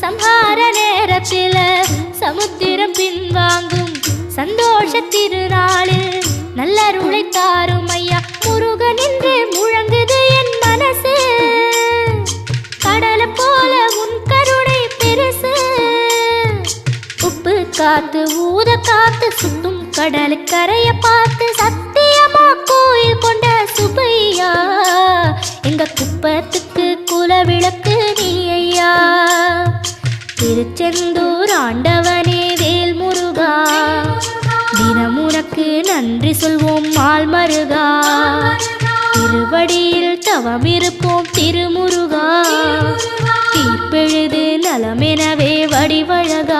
சம்ஹார நேரத்தில சமுத்திரம் பின்வாங்கும் சந்தோஷ திருநாளில் நல்லருளை தாரும் ஐயா முருகன் என்று முழங்குது என் மனசு கடலை போல உன் கருணை பெருசு உப்பு காத்து ஊத காத்து சுத்தும் கடலு கரைய பார்த்து சத்தியமா கோயில் கொண்ட சுப்பையா எங்க குப்பத்துக்கு குலவிளக்கு நீ ஐயா திருச்செந்தூர் ஆண்டவனே வேல் முருகா தினம் உனக்கு நன்றி சொல்வோம் மால் மருகா திருவடியில் தவம் இருப்போம் திருமுருகா தீர்ப்பெழுது நலமெனவே வடிவழகா